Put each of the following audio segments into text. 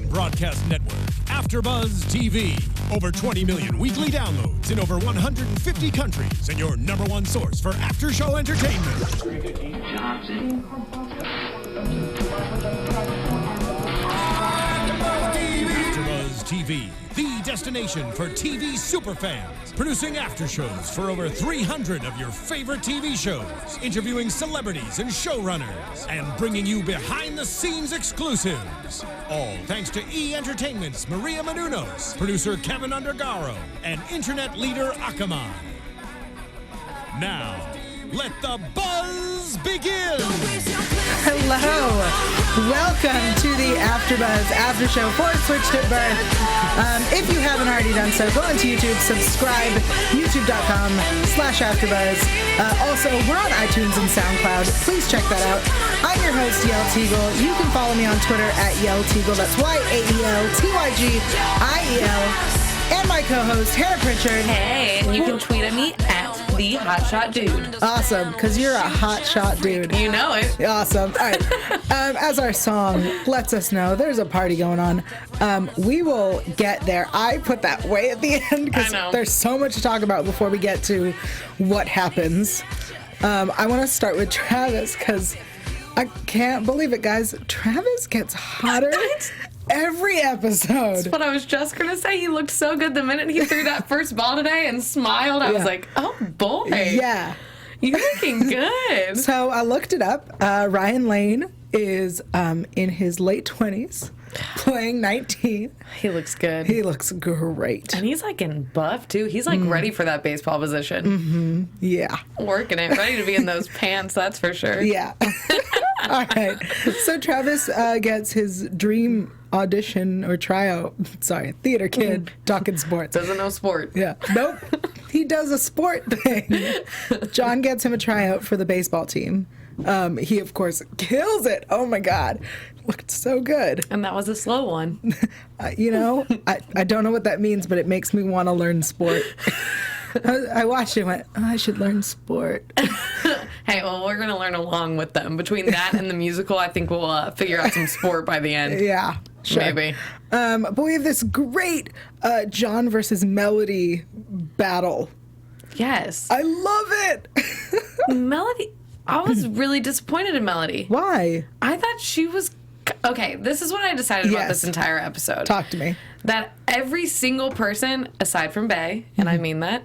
broadcast network, AFTERBUZZ TV. Over 20 million weekly downloads in over 150 countries, and your #1 source for after-show entertainment. AFTERBUZZ TV, the destination for TV superfans. Producing aftershows for over 300 of your favorite TV shows, interviewing celebrities and showrunners, and bringing you behind-the-scenes exclusives. All thanks to E! Entertainment's Maria Menounos, producer Kevin Undergaro, and internet leader Akamai. Now, let the buzz begin! Hello! Welcome to the AFTERBUZZ After Show for Switched at Birth. If you haven't already done so, go onto YouTube, subscribe, youtube.com/AFTERBUZZ. Also, we're on iTunes and SoundCloud. Please check that out. I'm your host, Yael Tygiel. You can follow me on Twitter at Yael Tygiel. That's YAELTYGIEL. And my co-host, Prichard. Hey, and you can tweet at me at the Hotshot Dude. Awesome, because you're a hotshot dude. You know it. Awesome. All right. As our song lets us know, there's a party going on. We will get there. I put that way at the end because there's so much to talk about before we get to what happens. I want to start with Travis because I can't believe it, guys. Travis gets hotter every episode. That's what I was just going to say. He looked so good the minute he threw that first ball today and smiled. I was like, oh, boy. Yeah. You're looking good. So I looked it up. Ryan Lane is in his late 20s, playing 19. He looks good. He looks great. And he's like in buff, too. He's like ready for that baseball position. Mm-hmm. Yeah. Working it. Ready to be in those pants, that's for sure. Yeah. All right. So Travis gets his dream audition or tryout. Sorry, theater kid talking sports. Doesn't know sport. Yeah. Nope. He does a sport thing. John gets him a tryout for the baseball team. He, of course, kills it. Oh, my God. Looked so good. And that was a slow one. I don't know what that means, but it makes me want to learn sport. I watched it and went, I should learn sport. Hey, well, we're going to learn along with them. Between that and the musical, I think we'll figure out some sport by the end. Yeah, sure. Maybe. But we have this great John versus Melody battle. Yes. I love it. Melody, I was really disappointed in Melody. Why? I thought she was... Okay, this is what I decided about this entire episode. Talk to me. That every single person, aside from Bae, and I mean that,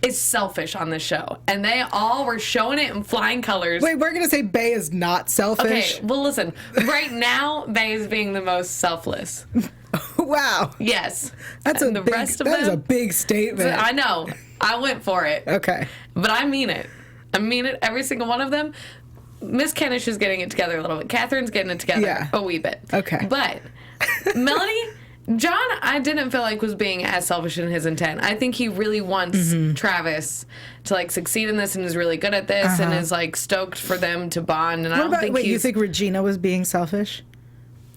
is selfish on this show. And they all were showing it in flying colors. Wait, we're going to say Bae is not selfish? Okay, well, listen. Right now, Bae is being the most selfless. Wow. Yes. That is a big statement. I know. I went for it. Okay. But I mean it. I mean it, every single one of them. Miss Kennish is getting it together a little bit. Catherine's getting it together a wee bit. Okay. But Melody... John, I didn't feel like was being as selfish in his intent. I think he really wants Travis to like succeed in this and is really good at this and is like stoked for them to bond. And you think Regina was being selfish?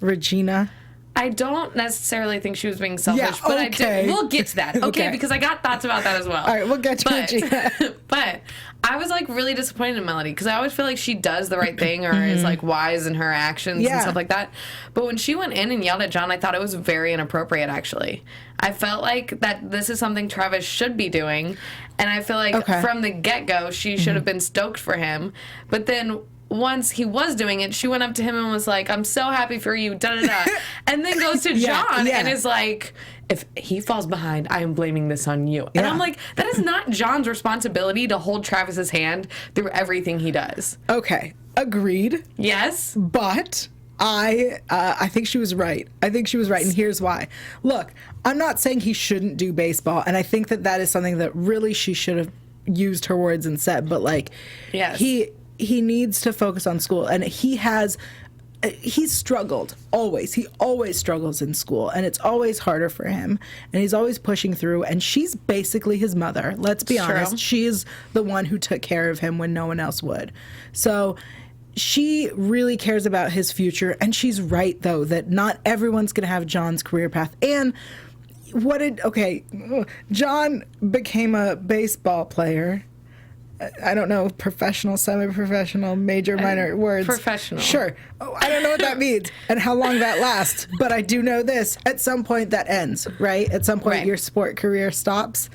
Regina? I don't necessarily think she was being selfish, but I did. We'll get to that. Okay, because I got thoughts about that as well. All right, we'll get to Regina. But I was like really disappointed in Melody because I always feel like she does the right thing or is like wise in her actions and stuff like that. But when she went in and yelled at John, I thought it was very inappropriate, actually. I felt like that this is something Travis should be doing. And I feel like from the get-go, she should have been stoked for him. But then once he was doing it, she went up to him and was like, I'm so happy for you, da-da-da. And then goes to John and is like, if he falls behind, I am blaming this on you. And I'm like, that is not John's responsibility to hold Travis's hand through everything he does. Okay, agreed. Yes. But I think she was right. I think she was right, and here's why. Look, I'm not saying he shouldn't do baseball, and I think that is something that really she should have used her words and said, but like, he needs to focus on school, and he's struggled always. He always struggles in school, and it's always harder for him, and he's always pushing through, and she's basically his mother. Let's be honest. She's the one who took care of him when no one else would. So she really cares about his future, and she's right, though, that not everyone's going to have John's career path. And John became a baseball player. I don't know, professional, semi-professional, major, minor words. Professional. Sure. Oh, I don't know what that means and how long that lasts, but I do know this. At some point that ends, right? At some point your sport career stops.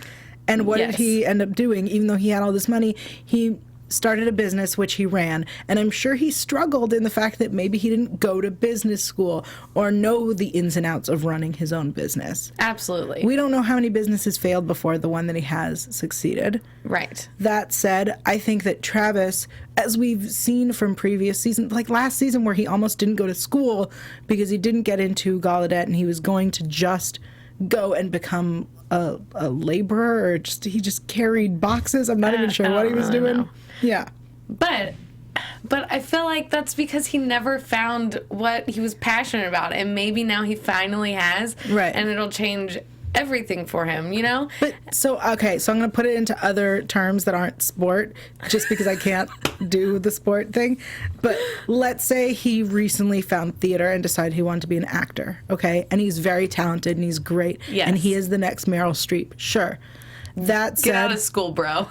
And what did he end up doing? Even though he had all this money, he started a business which he ran, and I'm sure he struggled in the fact that maybe he didn't go to business school or know the ins and outs of running his own business. Absolutely. We don't know how many businesses failed before the one that he has succeeded. Right. That said, I think that Travis, as we've seen from previous seasons, like last season where he almost didn't go to school because he didn't get into Gallaudet and he was going to just go and become a laborer, or he just carried boxes. I'm not even sure what he was doing. Know. Yeah. But I feel like that's because he never found what he was passionate about, and maybe now he finally has. Right. And it'll change everything for him, you know? But so I'm going to put it into other terms that aren't sport, just because I can't do the sport thing. But let's say he recently found theater and decided he wanted to be an actor, okay? And he's very talented and he's great. Yes. And he is the next Meryl Streep. Sure. That said, get out of school, bro.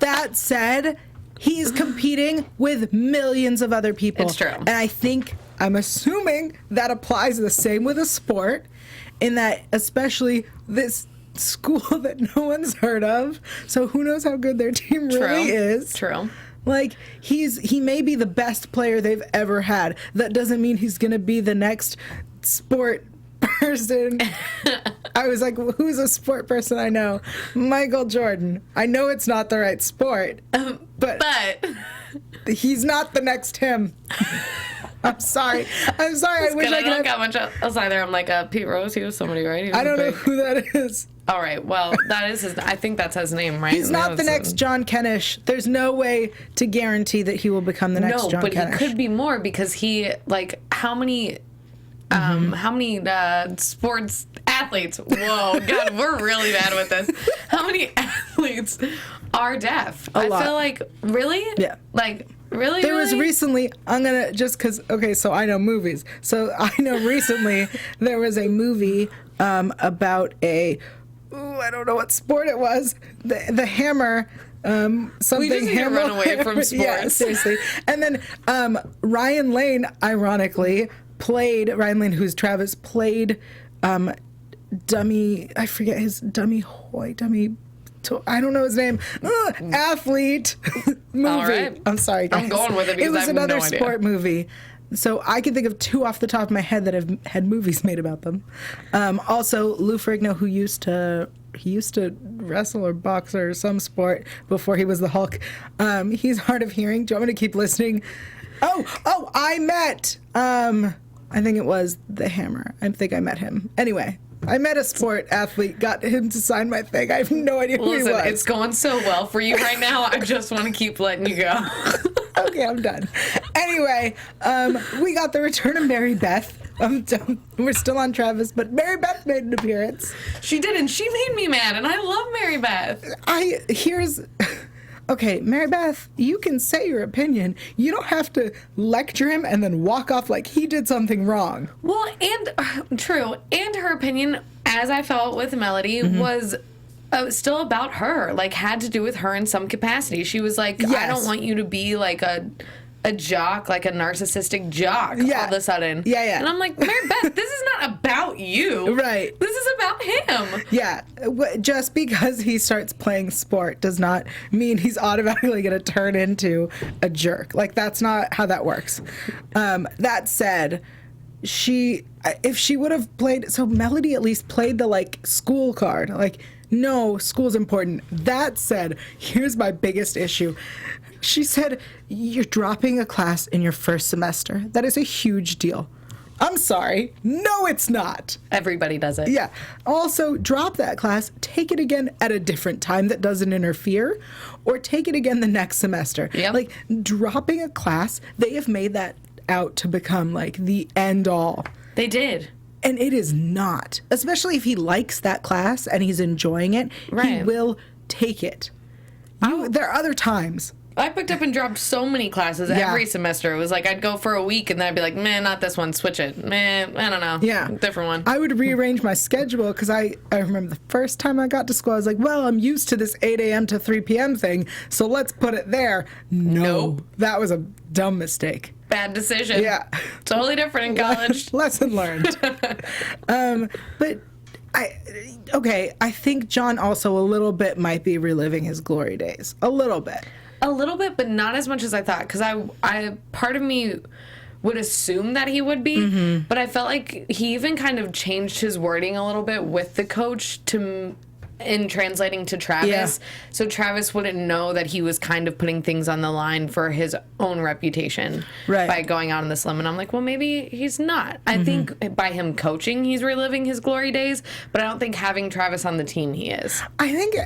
That said, he's competing with millions of other people. It's true. And I'm assuming that applies the same with a sport, in that especially this school that no one's heard of, so who knows how good their team really is. True. Like, he may be the best player they've ever had. That doesn't mean he's going to be the next sport person. I was like, who's a sport person I know? Michael Jordan. I know it's not the right sport, but he's not the next him. I'm sorry. I wish I don't got much else either. I'm like, Pete Rose, he was somebody, right? I don't know who that is. All right. Well, that is his. I think that's his name, right? He's not the next John Kennish. There's no way to guarantee that he will become the next John Kennish. No, but he could be more, because he, like, how many sports athletes? Whoa, God, we're really bad with this. How many athletes are deaf? A lot. I feel like, really? Yeah. Like, really? There was recently, so I know movies. So I know recently there was a movie about I don't know what sport it was. The hammer. Something we just need to run away from sports. Yeah, seriously. And then Ryan Lane, ironically, who's Travis, played dummy, I forget his dummy, I don't know his name. Athlete movie. All right. I'm sorry, guys. I'm going with it because it was I have another no idea. sport movie. So I can think of two off the top of my head that have had movies made about them. Also, Lou Ferrigno, who used to wrestle or box or some sport before he was the Hulk. He's hard of hearing. Do you want me to keep listening? Oh, I met, I think it was the Hammer. I think I met him. Anyway, I met a sport athlete, got him to sign my thing. I have no idea who he was. It's going so well for you right now. I just want to keep letting you go. Okay, I'm done. Anyway, we got the return of Mary Beth. We're still on Travis, but Mary Beth made an appearance. She did, and she made me mad, and I love Mary Beth. Okay, Mary Beth, you can say your opinion. You don't have to lecture him and then walk off like he did something wrong. Well, and true, and her opinion, as I felt with Melody, was still about her, like had to do with her in some capacity. She was like, yes. I don't want you to be like a jock, like a narcissistic jock all of a sudden. Yeah. And I'm like, Mary Beth, this is not about you. Right. This is about him. Yeah. Just because he starts playing sport does not mean he's automatically going to turn into a jerk. Like, that's not how that works. That said, if she would have played, so Melody at least played the, like, school card. Like, no, school's important. That said, here's my biggest issue. She said, you're dropping a class in your first semester. That is a huge deal. I'm sorry. No, it's not. Everybody does it. Yeah. Also, drop that class, take it again at a different time that doesn't interfere, or take it again the next semester. Yep. Like, dropping a class, they have made that out to become, like, the end all. They did. And it is not. Especially if he likes that class and he's enjoying it, right. He will take it. There are other times I picked up and dropped so many classes every semester. It was like I'd go for a week and then I'd be like, man, not this one, switch it. Man, I don't know. Yeah. Different one. I would rearrange my schedule because I remember the first time I got to school, I was like, well, I'm used to this 8 a.m. to 3 p.m. thing, so let's put it there. Nope. That was a dumb mistake. Bad decision. Yeah. Totally different in college. Lesson learned. But I think John also a little bit might be reliving his glory days. A little bit. A little bit, but not as much as I thought. Because I part of me would assume that he would be, but I felt like he even kind of changed his wording a little bit with the coach in translating to Travis, so Travis wouldn't know that he was kind of putting things on the line for his own reputation by going out on this limb. And I'm like, well, maybe he's not. I think by him coaching, he's reliving his glory days, but I don't think having Travis on the team, he is. I think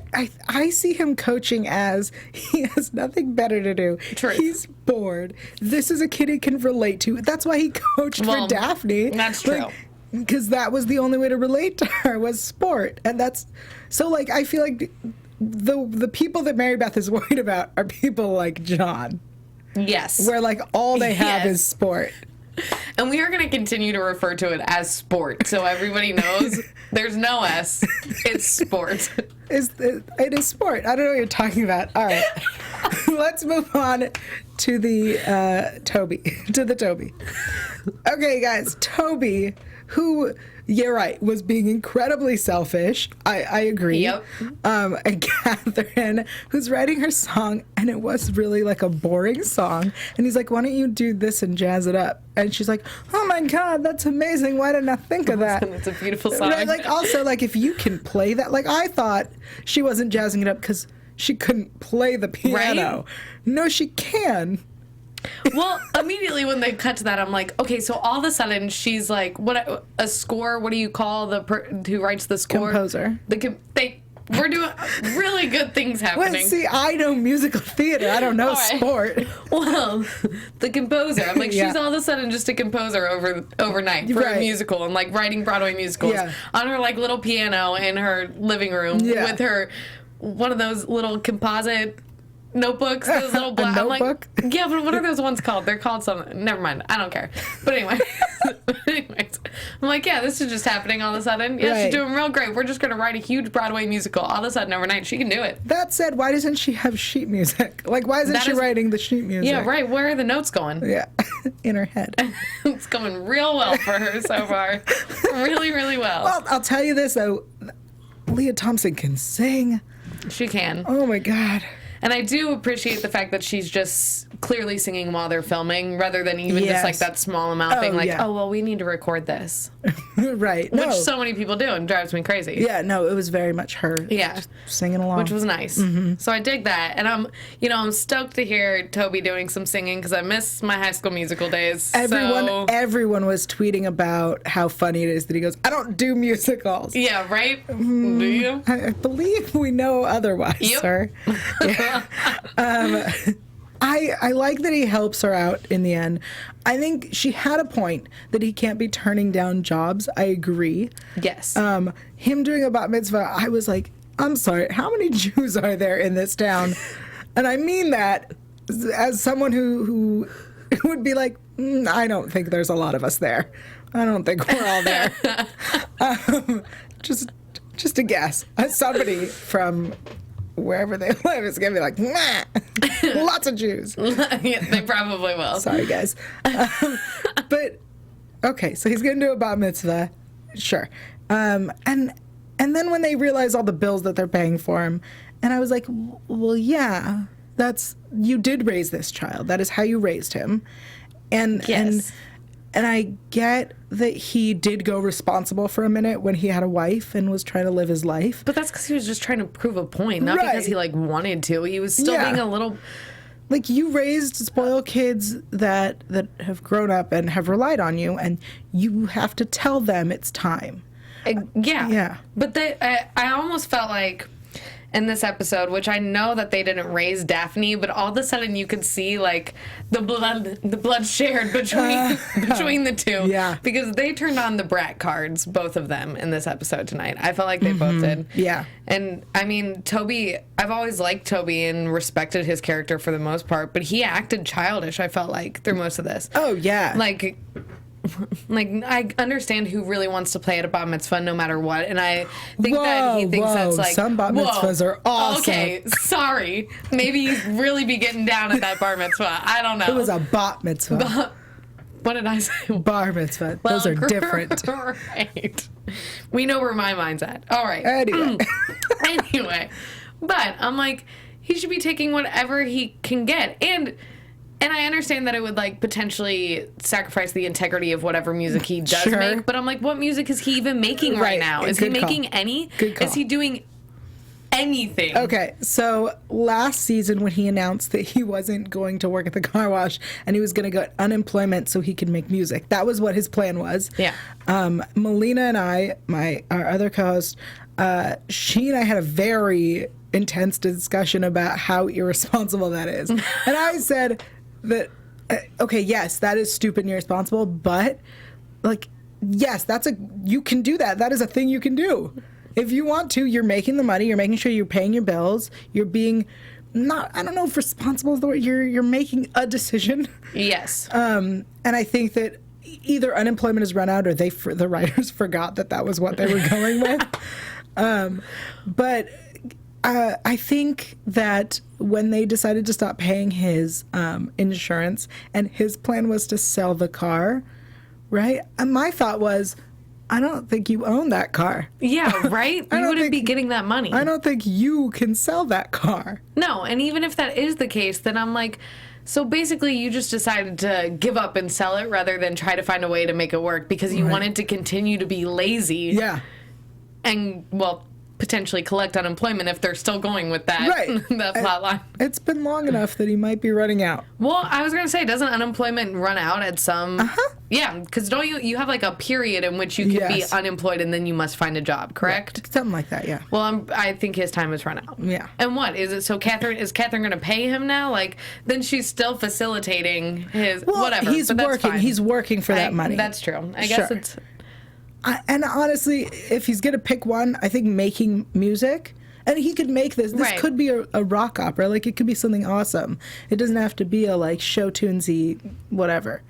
I see him coaching as he has nothing better to do. True. He's bored. This is a kid he can relate to. That's why he coached for Daphne. That's true. Because that was the only way to relate to her was sport. And that's so like I feel like the people that Mary Beth is worried about are people like John. Yes. Where like all they have is sport. And we are going to continue to refer to it as sport, so everybody knows there's no S. It's sport. It is sport. I don't know what you're talking about. All right. Let's move on to the Toby. To the Toby. Okay, guys. Toby, who, you're right, was being incredibly selfish. I agree. Yep. And Catherine, who's writing her song, and it was really like a boring song. And he's like, why don't you do this and jazz it up? And she's like, oh my God, that's amazing. Why didn't I think of that? It's a beautiful song. Right, like also, like if you can play that, like I thought she wasn't jazzing it up because she couldn't play the piano. Right? No, she can. Well, immediately when they cut to that, I'm like, okay, so all of a sudden she's like, a score? What do you call who writes the score? Composer. We're doing really good things happening. Well, see, I know musical theater. I don't know sport. Well, the composer. I'm like, she's all of a sudden just a composer overnight for a musical and like writing Broadway musicals on her like little piano in her living room with her one of those little composite notebooks, those little black. I'm like, yeah, but what are those ones called? They're called something. Never mind. I don't care. But anyway, I'm like, yeah, this is just happening all of a sudden. Yeah, she's doing real great. We're just gonna write a huge Broadway musical all of a sudden overnight. She can do it. That said, why doesn't she have sheet music? Like, why isn't she writing the sheet music? Yeah, right. Where are the notes going? Yeah, in her head. It's going real well for her so far. Really, really well. Well, I'll tell you this though, Leah Thompson can sing. She can. Oh my God. And I do appreciate the fact that she's just clearly singing while they're filming rather than even just like that small amount being like, oh, well, we need to record this. Right. Which so many people do and drives me crazy. Yeah, no, it was very much her just singing along. Which was nice. So I dig that. And I'm stoked to hear Toby doing some singing because I miss my High School Musical days. Everyone was tweeting about how funny it is that he goes, I don't do musicals. Yeah, right? Do you? I believe we know otherwise, sir. Yeah. I like that he helps her out in the end. I think she had a point that he can't be turning down jobs. I agree. Yes. Him doing a bat mitzvah, I was like, I'm sorry, how many Jews are there in this town? And I mean that as someone who would be like, I don't think there's a lot of us there. I don't think we're all there. Just a guess. Somebody from wherever they live is going to be like, nah, lots of Jews. Yeah, they probably will. Sorry, guys. But, okay, so he's going to do a bat mitzvah. Sure. And then when they realize all the bills that they're paying for him, and I was like, well, yeah, you did raise this child. That is how you raised him. And, yes. And I get that he did go responsible for a minute when he had a wife and was trying to live his life. But that's because he was just trying to prove a point, not because he wanted to. He was still being a little. Like, you raised spoiled kids that have grown up and have relied on you, and you have to tell them it's time. Yeah. But I almost felt like in this episode, which I know that they didn't raise Daphne, but all of a sudden you could see like the blood shared between the two. Yeah. Because they turned on the brat cards, both of them, in this episode tonight. I felt like they both did. Yeah. And I mean, Toby, I've always liked Toby and respected his character for the most part, but he acted childish, I felt like, through most of this. Oh, yeah. Like I understand who really wants to play at a bat mitzvah no matter what, and I think that he thinks that's like, some bat mitzvahs are awesome. Okay, sorry. Maybe you really be getting down at that bar mitzvah. I don't know. It was a bat mitzvah. What did I say? Bar mitzvah. Those are different. Right. We know where my mind's at. All right. Anyway. But I'm like, he should be taking whatever he can get. And I understand that it would, like, potentially sacrifice the integrity of whatever music he does make. But I'm like, what music is he even making right now? Is he making any? Good call. Is he doing anything? Okay, so last season when he announced that he wasn't going to work at the car wash and he was going to get unemployment so he could make music, that was what his plan was. Yeah. Melina and I, our other co-host, she and I had a very intense discussion about how irresponsible that is. And I said that, okay, yes, that is stupid and irresponsible, but, like, yes, you can do that. That is a thing you can do. If you want to, you're making the money, you're making sure you're paying your bills, you're being I don't know if responsible is the word, you're making a decision. Yes. And I think that either unemployment has run out or the writers forgot that was what they were going with. But I think that when they decided to stop paying his insurance and his plan was to sell the car, right? And my thought was, I don't think you own that car. Yeah, right? You wouldn't be getting that money. I don't think you can sell that car. No, and even if that is the case, then I'm like, so basically you just decided to give up and sell it rather than try to find a way to make it work because you wanted to continue to be lazy. Yeah. And, well, potentially collect unemployment if they're still going with that, that plot line. It's been long enough that he might be running out. Well, I was going to say, doesn't unemployment run out at some... Yeah, because don't you have like a period in which you can be unemployed and then you must find a job, correct? Yeah, something like that, yeah. Well, I think his time has run out. Yeah. And what? Is Catherine going to pay him now? Like, then she's still facilitating his... whatever. He's working. He's working for that money. That's true. I guess it's... And honestly, if he's going to pick one, I think making music, and he could make this. This could be a rock opera. Like, it could be something awesome. It doesn't have to be a, like, show tunesy whatever.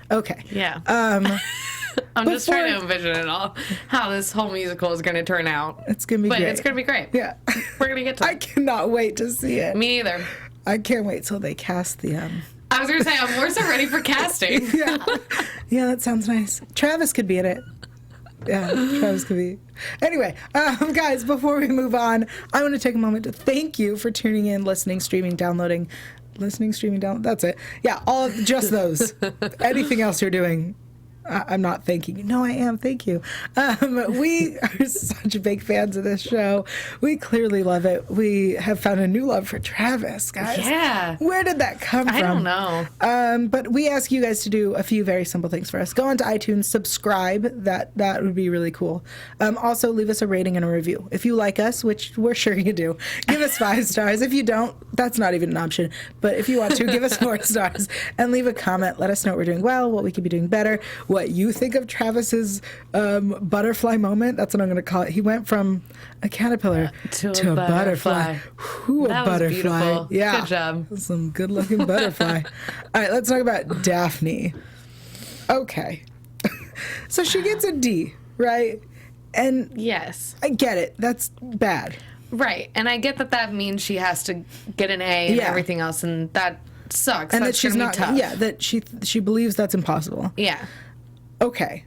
Okay. Yeah. I'm just trying to envision it all, how this whole musical is going to turn out. It's going to be great. But it's going to be great. Yeah. We're going to get to it. I cannot wait to see it. Me either. I can't wait till they cast the... I was going to say, I'm more so ready for casting. Yeah, that sounds nice. Travis could be in it. Yeah, Travis could be. Anyway, guys, before we move on, I want to take a moment to thank you for tuning in, listening, streaming, downloading. That's it. Yeah, just those. Anything else you're doing, I'm not thanking you. No, I am. Thank you. We are such big fans of this show. We clearly love it. We have found a new love for Travis, guys. Yeah. Where did that come from? I don't know. But we ask you guys to do a few very simple things for us. Go onto iTunes, subscribe. That would be really cool. Also, leave us a rating and a review. If you like us, which we're sure you do, give us 5 stars. If you don't, that's not even an option. But if you want to, give us 4 stars and leave a comment. Let us know what we're doing well, what we could be doing better, what you think of Travis's butterfly moment. That's what I'm going to call it. He went from a caterpillar to a butterfly. Who a that butterfly. Was beautiful. Yeah. Good job. Some good looking butterfly. All right, let's talk about Daphne. Okay. So she gets a D, right? And yes, I get it. That's bad. Right. And I get that means she has to get an A and everything else, and that sucks. And that's that she's not tough. Yeah, that she believes that's impossible. Yeah. Okay.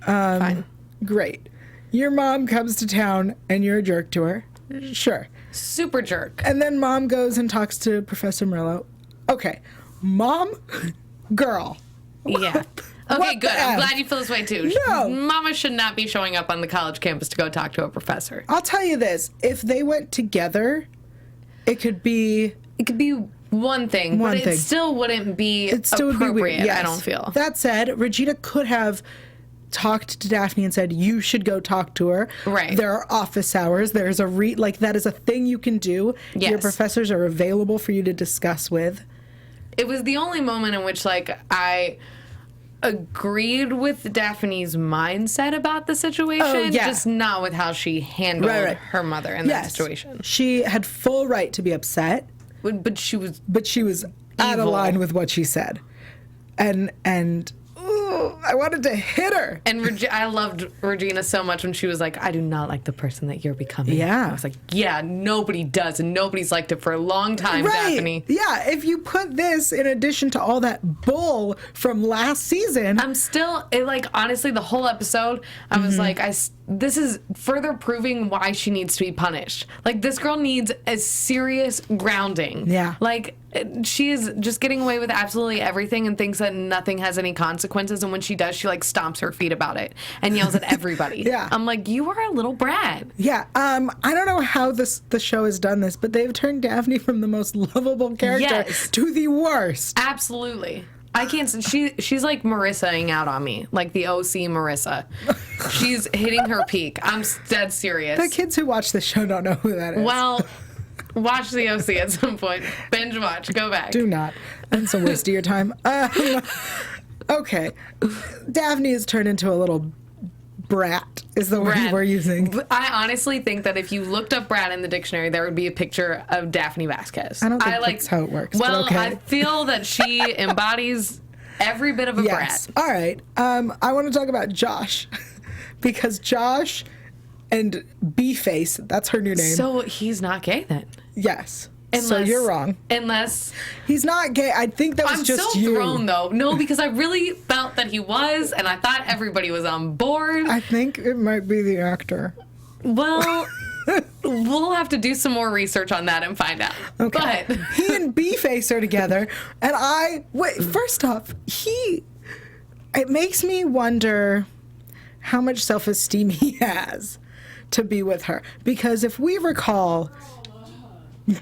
Fine. Great. Your mom comes to town and you're a jerk to her. Sure. Super jerk. And then mom goes and talks to Professor Murillo. Okay. Mom, girl. Yeah. Okay, good. I'm glad you feel this way too. No. Mama should not be showing up on the college campus to go talk to a professor. I'll tell you this. If they went together, it could be one thing, but it still wouldn't be appropriate, weird. Yes. I don't feel. That said, Regina could have talked to Daphne and said, you should go talk to her. Right. There are office hours. There's a like, that is a thing you can do. Yes. Your professors are available for you to discuss with. It was the only moment in which, like, I agreed with Daphne's mindset about the situation, just not with how she handled her mother in that situation. She had full right to be upset. But she was out of line with what she said. And I wanted to hit her. And I loved Regina so much when she was like, I do not like the person that you're becoming. Yeah. I was like, yeah, nobody does, and nobody's liked it for a long time, Daphne. Yeah, if you put this in addition to all that bull from last season. I'm still, honestly, the whole episode, I was like, this is further proving why she needs to be punished. Like, this girl needs a serious grounding. Yeah. Like, she is just getting away with absolutely everything and thinks that nothing has any consequences. And when she does, she, like, stomps her feet about it and yells at everybody. Yeah. I'm like, you are a little brat. Yeah. I don't know how the show has done this, but they've turned Daphne from the most lovable character to the worst. Absolutely. I can't. She's like Marissaing out on me, like the OC Marissa. She's hitting her peak. I'm dead serious. The kids who watch the show don't know who that is. Well, watch the OC at some point. Binge watch. Go back. Do not. That's a waste of your time. Okay. Daphne has turned into a little brat, is the word we're using. I honestly think that if you looked up brat in the dictionary, there would be a picture of Daphne Vasquez. I don't think that's how it works. Well, but okay. I feel that she embodies every bit of a brat. All right. I want to talk about Josh because Josh and B-Face, that's her new name. So he's not gay then? Yes. So you're wrong. Unless he's not gay. I think that was just you. I'm so thrown though. No, because I really felt that he was, and I thought everybody was on board. I think it might be the actor. Well, we'll have to do some more research on that and find out. Okay. But he and B-Face are together, and first off, it makes me wonder how much self-esteem he has to be with her. Because if we recall,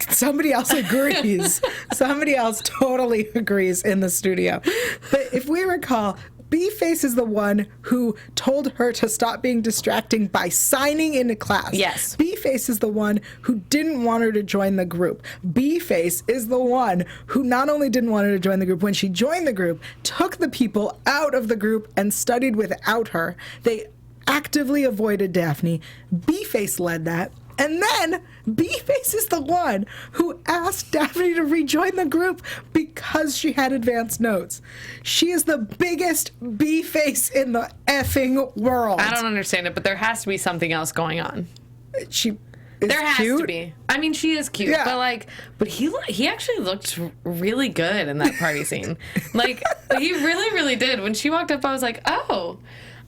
somebody else agrees. Somebody else totally agrees in the studio. But if we recall, B-Face is the one who told her to stop being distracting by signing into class. Yes. B-Face is the one who didn't want her to join the group. B-Face is the one who not only didn't want her to join the group, when she joined the group, took the people out of the group and studied without her. They actively avoided Daphne. B-Face led that. And then B-Face is the one who asked Daphne to rejoin the group because she had advanced notes. She is the biggest B-Face in the effing world. I don't understand it, but there has to be something else going on. There has to be. I mean, she is cute, but he actually looked really good in that party scene. Like, he really, really did. When she walked up, I was like, oh,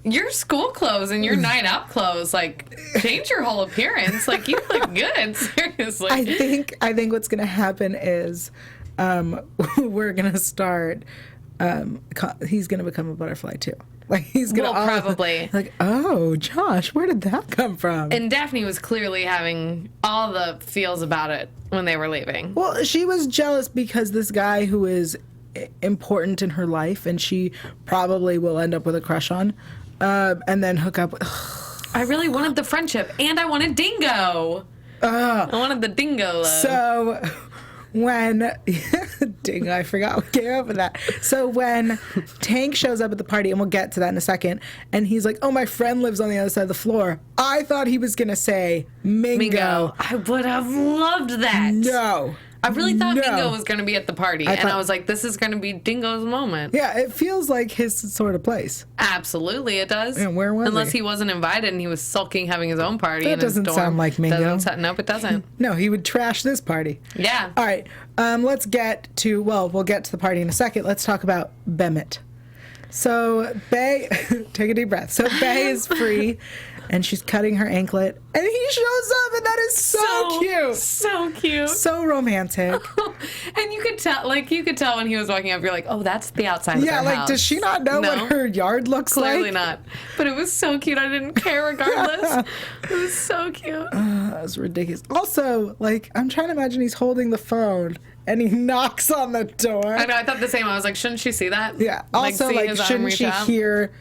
your school clothes and your night out clothes, like, change your whole appearance. Like, you look good, seriously. I think what's going to happen is we're going to start, he's going to become a butterfly, too. Like, he's going to probably. Like, oh, Josh, where did that come from? And Daphne was clearly having all the feels about it when they were leaving. Well, she was jealous because this guy who is important in her life, and she probably will end up with a crush on, and then hook up. I really wanted the friendship, and I wanted Dingo. I wanted the Dingo love. So when Dingo, I forgot we came up with that. So when Tank shows up at the party, and we'll get to that in a second, and he's like, "Oh, my friend lives on the other side of the floor." I thought he was gonna say Mingo. I would have loved that. No. I really thought Dingo was going to be at the party, and I was like, this is going to be Dingo's moment. Yeah, it feels like his sort of place. Absolutely, it does. And where was Unless he wasn't invited and he was sulking, having his own party in his dorm. That doesn't sound like Mingo. Nope, it doesn't. No, he would trash this party. Yeah. All right, let's get to, we'll get to the party in a second. Let's talk about Emmett. So Bae, take a deep breath. So Bae is free, and she's cutting her anklet, and he shows up, and that is so cute. So cute. So romantic. And you could tell when he was walking up, you're like, oh, that's the outside of their house. Does she not know what her yard looks like? Clearly not. But it was so cute. I didn't care regardless. It was so cute. That was ridiculous. Also, I'm trying to imagine he's holding the phone, and he knocks on the door. I know, I thought the same. I was like, shouldn't she see that? Yeah. Also, shouldn't she hear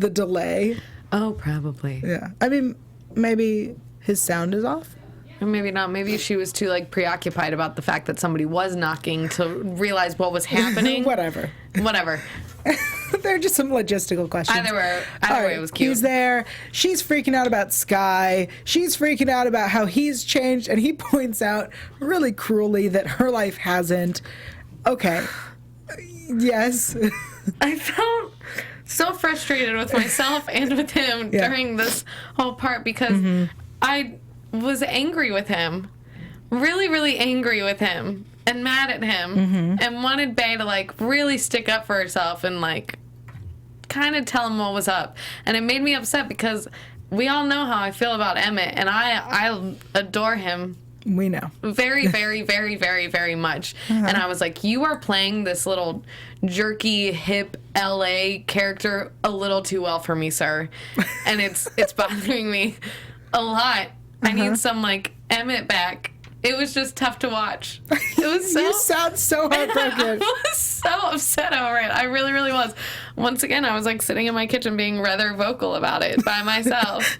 the delay. Oh, probably. Yeah. I mean, maybe his sound is off. Or maybe not. Maybe she was too, like, preoccupied about the fact that somebody was knocking to realize what was happening. Whatever. There are just some logistical questions. Either way, it was cute. He's there. She's freaking out about Sky. She's freaking out about how he's changed, and he points out really cruelly that her life hasn't. Okay. Yes. I felt so frustrated with myself and with him during this whole part because I was angry with him. Really, really angry with him. And mad at him. And wanted Bae to, like, really stick up for herself and, like, kind of tell him what was up. And it made me upset because we all know how I feel about Emmett. And I adore him. We know. Very, very, very, very, very much. And I was like, you are playing this little jerky, hip LA character a little too well for me, sir. And it's bothering me a lot. I need some, like, Emmett back. It was just tough to watch. It was so... You sound so heartbroken. I was so upset over it. I really, really was. Once again, I was, like, sitting in my kitchen being rather vocal about it by myself.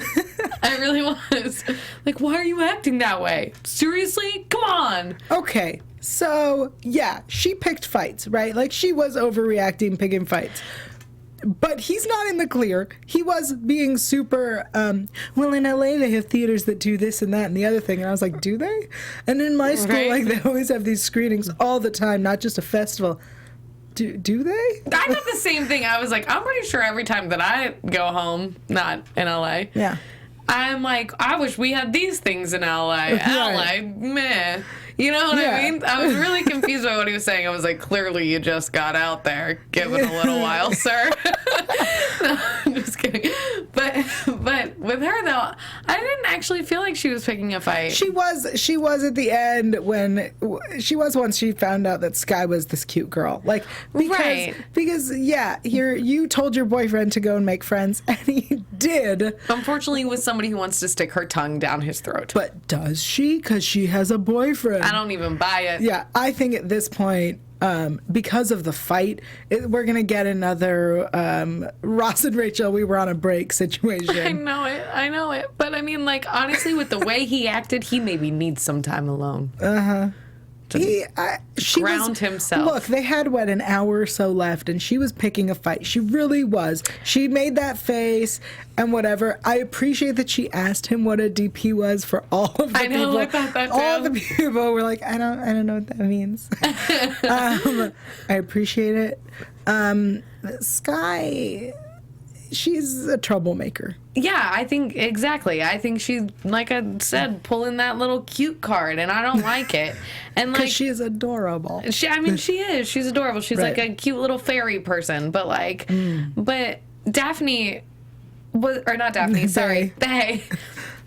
I really was. Like, why are you acting that way? Seriously? Come on. Okay. So, yeah, she picked fights, right? Like, she was overreacting, picking fights. But he's not in the clear. He was being super, well, in LA they have theaters that do this and that and the other thing. And I was like, do they? And in my school, like, they always have these screenings all the time, not just a festival. Do they? I thought the same thing. I was like, I'm pretty sure every time that I go home, not in LA, yeah, I'm like, I wish we had these things in LA. LA, meh. You know what I mean? I was really confused by what he was saying. I was like, clearly you just got out there. Give it a little while, sir. No, I'm just kidding. But with her, though, I didn't actually feel like she was picking a fight. She was at the end when she was once she found out that Sky was this cute girl. Like, because you told your boyfriend to go and make friends, and he did. Unfortunately, with somebody who wants to stick her tongue down his throat. But does she? Because she has a boyfriend. I don't even buy it. Yeah, I think at this point, because of the fight, we're going to get another Ross and Rachel, we were on a break situation. I know it. But I mean, like, honestly, with the way he acted, he maybe needs some time alone. She ground himself. Look, they had, an hour or so left, and she was picking a fight. She really was. She made that face and whatever. I appreciate that she asked him what a DP was for all of the people. I know, I thought that too. All the people were like, I don't know what that means. I appreciate it. Sky, she's a troublemaker. Yeah, I think, exactly. I think she's, like I said, pulling that little cute card, and I don't like it. And like, she is adorable. She is. She's adorable. She's like a cute little fairy person. But like, but Daphne was, or not Daphne, sorry,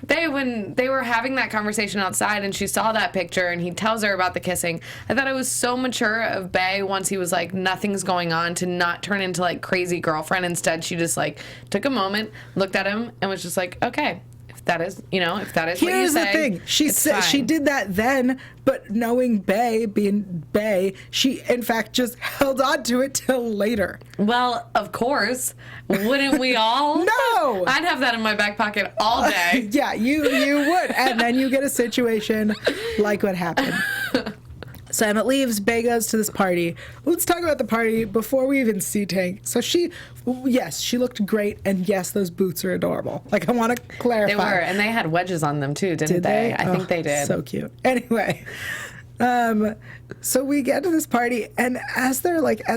They, when they were having that conversation outside and she saw that picture and he tells her about the kissing, I thought it was so mature of Bae once he was like, nothing's going on, to not turn into like crazy girlfriend. Instead, she just like took a moment, looked at him, and was just like, okay, if that is what you say. Here's the thing. She did that then, but knowing Bae, being Bae, she in fact just held on to it till later. Well, of course. Wouldn't we all? No! I'd have that in my back pocket all day. Yeah, you would. And then you get a situation like what happened. So Emmett leaves, Bae goes to this party. Let's talk about the party before we even see Tank. So she looked great, and yes, those boots are adorable. Like, I want to clarify. They were, and they had wedges on them too, didn't they? I think they did. So cute. Anyway, so we get to this party, and as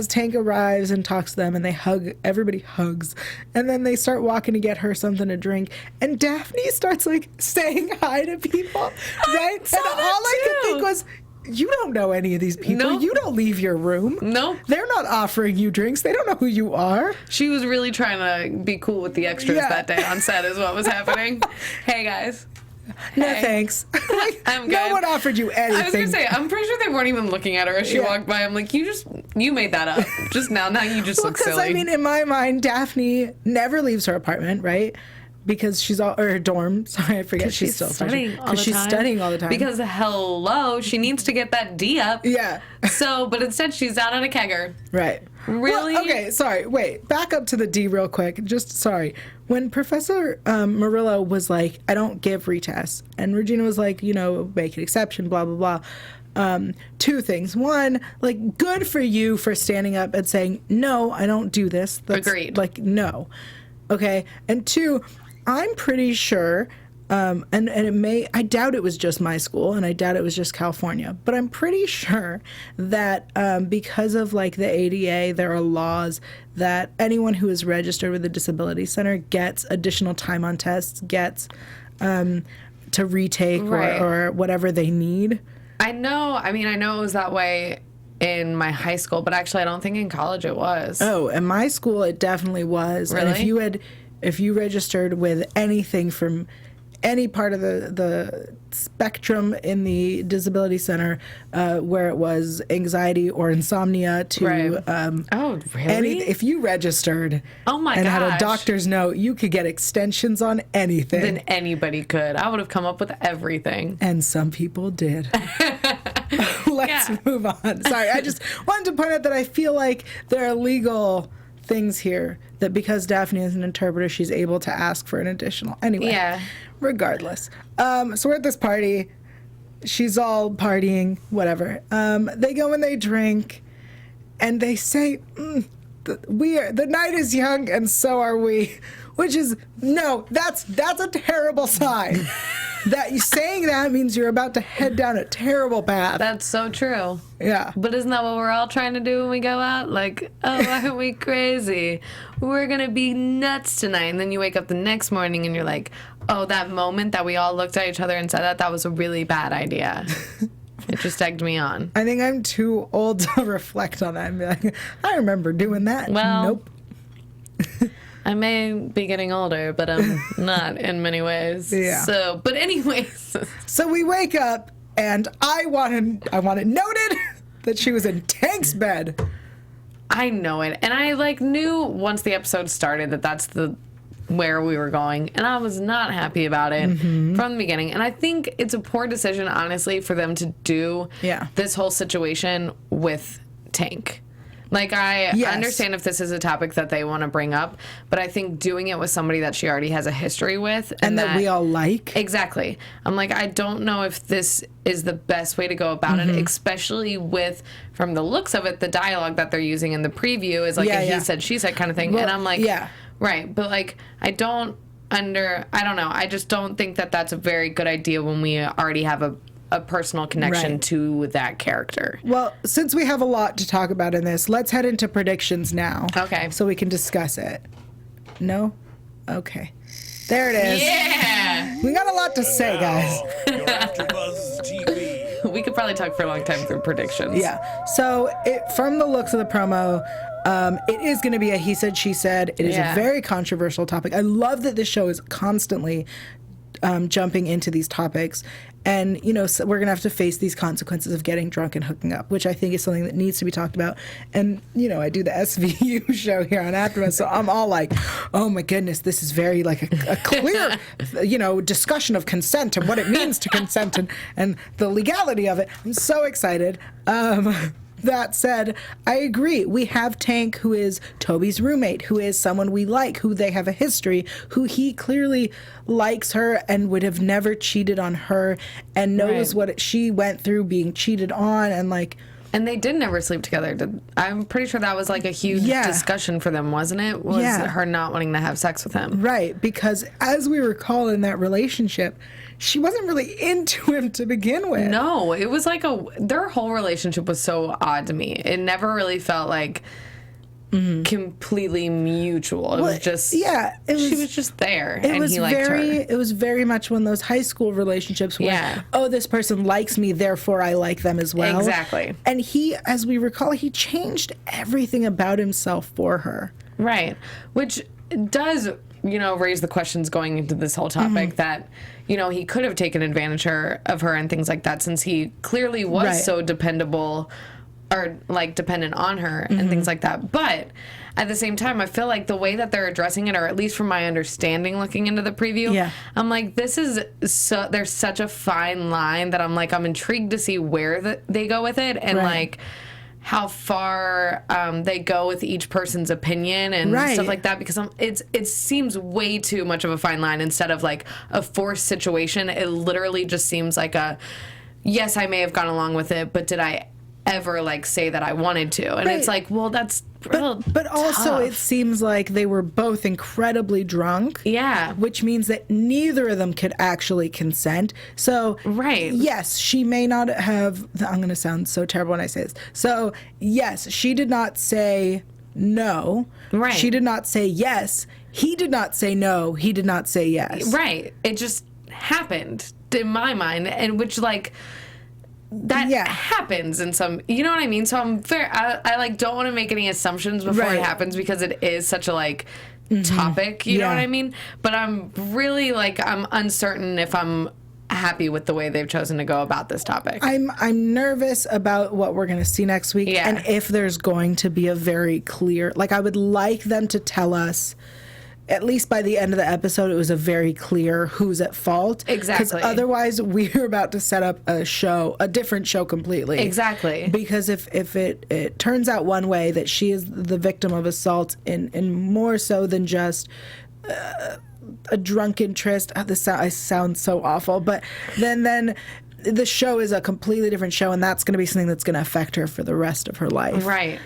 Tank arrives and talks to them, and they hug, everybody hugs, and then they start walking to get her something to drink, and Daphne starts like saying hi to people, right? And all I could think was, you don't know any of these people. Nope. You don't leave your room. Nope. They're not offering you drinks. They don't know who you are. She was really trying to be cool with the extras that day on set is what was happening. Hey, guys. No, thanks. I'm good. No one offered you anything. I was going to say, I'm pretty sure they weren't even looking at her as she walked by. I'm like, you made that up. Just now you just look silly. Because, I mean, in my mind, Daphne never leaves her apartment, right? because she's all, or her dorm. Sorry, I forget she's still studying all the time. She's studying all the time. Because hello, she needs to get that D up. Yeah. So, but instead she's out on a kegger. Right. Really? Well, okay, sorry. Wait, back up to the D real quick. Just sorry. When Professor Murillo was like, I don't give retests, and Regina was like, you know, make an exception, blah, blah, blah. Two things. One, like, good for you for standing up and saying, no, I don't do this. That's, agreed. Like, no. Okay. And two, I'm pretty sure, and it may, I doubt it was just my school, and I doubt it was just California, but I'm pretty sure that because of like the ADA, there are laws that anyone who is registered with the Disability Center gets additional time on tests, gets to retake or whatever they need. I know it was that way in my high school, but actually I don't think in college it was. Oh, in my school it definitely was. Really? And if you registered with anything from any part of the spectrum in the disability center, where it was anxiety or insomnia to oh really? If you registered and had a doctor's note, you could get extensions on anything. Then anybody could. I would have come up with everything. And some people did. Let's move on. Sorry, I just wanted to point out that I feel like there are legal things here that because Daphne is an interpreter, she's able to ask for an additional. Anyway, regardless. So we're at this party. She's all partying, whatever. They go and they drink, and they say, the night is young and so are we, which is, no, that's a terrible sign. That saying that means you're about to head down a terrible path. That's so true. Yeah. But isn't that what we're all trying to do when we go out? Like, oh, aren't we crazy? We're going to be nuts tonight. And then you wake up the next morning and you're like, oh, that moment that we all looked at each other and said that was a really bad idea. It just egged me on. I think I'm too old to reflect on that and be like, I remember doing that. Well, nope. I may be getting older, but I'm not in many ways. Yeah. So, but anyways. So we wake up, and I want it noted that she was in Tank's bed. I know it. And I, like, knew once the episode started that that's where we were going. And I was not happy about it from the beginning. And I think it's a poor decision, honestly, for them to do this whole situation with Tank. Like, I understand if this is a topic that they want to bring up, but I think doing it with somebody that she already has a history with. And that we all like. Exactly. I'm like, I don't know if this is the best way to go about it, especially with, from the looks of it, the dialogue that they're using in the preview is like a he said, she said kind of thing. Well, and I'm like, right. But, like, I don't know. I just don't think that that's a very good idea when we already have a personal connection to that character. Well, since we have a lot to talk about in this, let's head into predictions now. Okay. So we can discuss it. No? Okay. There it is. Yeah! We got a lot to say, guys. Your AfterBuzz TV. We could probably talk for a long time through predictions. Yeah. So from the looks of the promo, it is going to be a he said, she said. It is a very controversial topic. I love that this show is constantly jumping into these topics. And, you know, so we're going to have to face these consequences of getting drunk and hooking up, which I think is something that needs to be talked about. And, you know, I do the SVU show here on AfterBuzz, so I'm all like, oh, my goodness, this is very, like, a clear, you know, discussion of consent and what it means to consent and the legality of it. I'm so excited. That said, I agree. We have Tank, who is Toby's roommate, who is someone we like, who they have a history, who he clearly likes her and would have never cheated on her and knows what she went through being cheated on and, like... And they did never sleep together. I'm pretty sure that was, like, a huge discussion for them, wasn't it? Was her not wanting to have sex with him. Right, because as we recall in that relationship, she wasn't really into him to begin with. No, it was like their whole relationship was so odd to me. It never really felt like completely mutual. It was just she was just there and he liked her. It was very much one of those high school relationships where oh, this person likes me, therefore I like them as well. Exactly. And he, as we recall, he changed everything about himself for her. Right. Which does, you know, raise the questions going into this whole topic that, you know, he could have taken advantage of her and things like that, since he clearly was so dependable are like dependent on her and things like that. But at the same time, I feel like the way that they're addressing it, or at least from my understanding looking into the preview, I'm like, this is there's such a fine line that I'm like, I'm intrigued to see where they go with it, and like how far they go with each person's opinion and stuff like that, because it seems way too much of a fine line instead of like a forced situation. It literally just seems like yes, I may have gone along with it, but did I ever like say that I wanted to? And it's like, well, that's but also tough. It seems like they were both incredibly drunk, which means that neither of them could actually consent. So yes, she may not have, I'm going to sound so terrible when I say this, so yes, she did not say no, she did not say yes, he did not say no, he did not say yes, it just happened in my mind, and which like that happens in some, you know what I mean? So I'm fair. I like don't want to make any assumptions before it happens, because it is such a like topic, you know what I mean? But I'm really like, I'm uncertain if I'm happy with the way they've chosen to go about this topic. I'm nervous about what we're going to see next week, and if there's going to be a very clear, like I would like them to tell us, at least by the end of the episode, it was a very clear who's at fault. Exactly. Because otherwise, we're about to set up a different show completely. Exactly. Because if it turns out one way, that she is the victim of assault, and more so than just a drunken tryst. I sound so awful, but then the show is a completely different show, and that's going to be something that's going to affect her for the rest of her life. Right.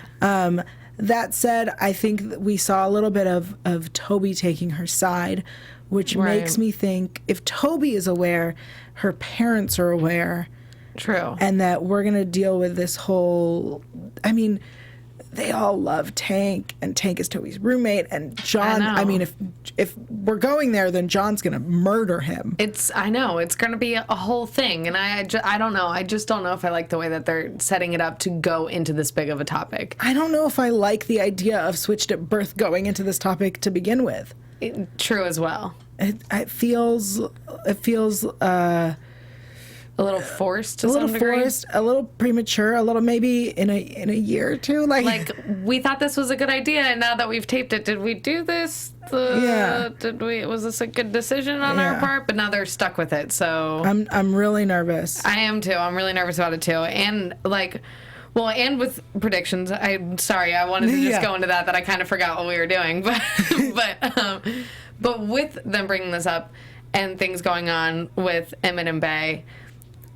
That said, I think that we saw a little bit of Toby taking her side, which makes me think if Toby is aware, her parents are aware. True. And that we're going to deal with this whole, I mean, they all love Tank, and Tank is Toby's roommate, and John, I mean, if we're going there, then John's going to murder him. I know, it's going to be a whole thing, and I don't know. I just don't know if I like the way that they're setting it up to go into this big of a topic. I don't know if I like the idea of Switched at Birth going into this topic to begin with. True as well. It feels a little forced to some degree. Forced, a little premature, a little maybe in a year or two. Like we thought this was a good idea, and now that we've taped it, did we do this? Was this a good decision on our part? But now they're stuck with it. So I'm really nervous. I am too. I'm really nervous about it too. And like, well, and with predictions, I'm sorry, I wanted to just go into that I kind of forgot what we were doing, but with them bringing this up and things going on with Emmett and Bae,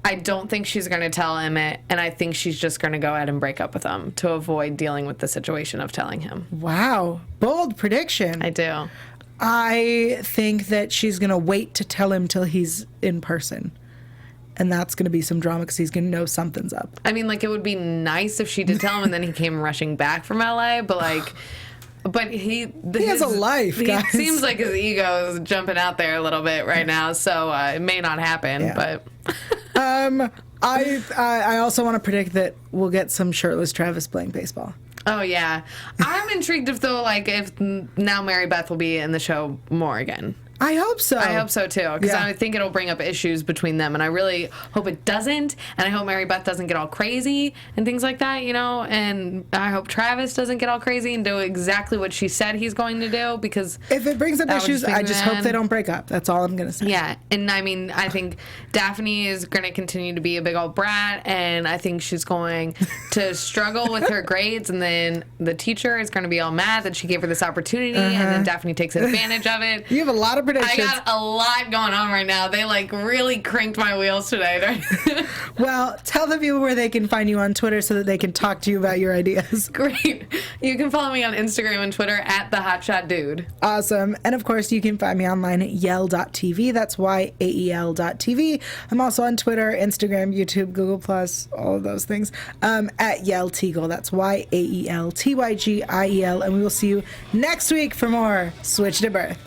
I don't think she's going to tell Emmett, and I think she's just going to go ahead and break up with him to avoid dealing with the situation of telling him. Wow. Bold prediction. I do. I think that she's going to wait to tell him till he's in person. And that's going to be some drama because he's going to know something's up. I mean, like, it would be nice if she did tell him and then he came rushing back from LA, but like... But he has a life, guys. It seems like his ego is jumping out there a little bit right now, so it may not happen. But I also want to predict that we'll get some shirtless Travis playing baseball. Oh yeah, I'm intrigued if now Mary Beth will be in the show more again. I hope so. I hope so too, because I think it'll bring up issues between them, and I really hope it doesn't. And I hope Mary Beth doesn't get all crazy and things like that, you know. And I hope Travis doesn't get all crazy and do exactly what she said he's going to do, because if it brings up issues, I just hope they don't break up. That's all I'm gonna say. Yeah, and I mean, I think Daphne is going to continue to be a big old brat, and I think she's going to struggle with her grades, and then the teacher is going to be all mad that she gave her this opportunity, and then Daphne takes advantage of it. You have a lot of predictions. I got a lot going on right now. They like really cranked my wheels today. Well, tell the people where they can find you on Twitter so that they can talk to you about your ideas. Great. You can follow me on Instagram and Twitter at @thehotshotdude. Awesome. And of course, you can find me online at yael.tv. That's YAEL.tv. I'm also on Twitter, Instagram, YouTube, Google+, all of those things, at Yael Tygiel. That's YAELTYGIEL. And we will see you next week for more Switched at Birth.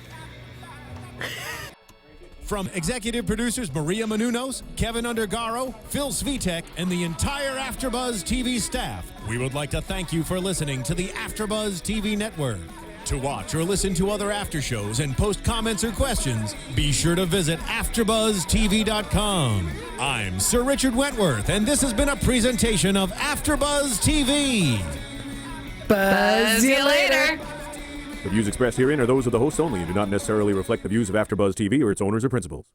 From executive producers Maria Menounos, Kevin Undergaro, Phil Svitek, and the entire AfterBuzz TV staff, we would like to thank you for listening to the AfterBuzz TV network. To watch or listen to other after shows and post comments or questions, be sure to visit AfterBuzzTV.com. I'm Sir Richard Wentworth, and this has been a presentation of AfterBuzz TV. Buzz you later. The views expressed herein are those of the hosts only and do not necessarily reflect the views of AfterBuzz TV or its owners or principals.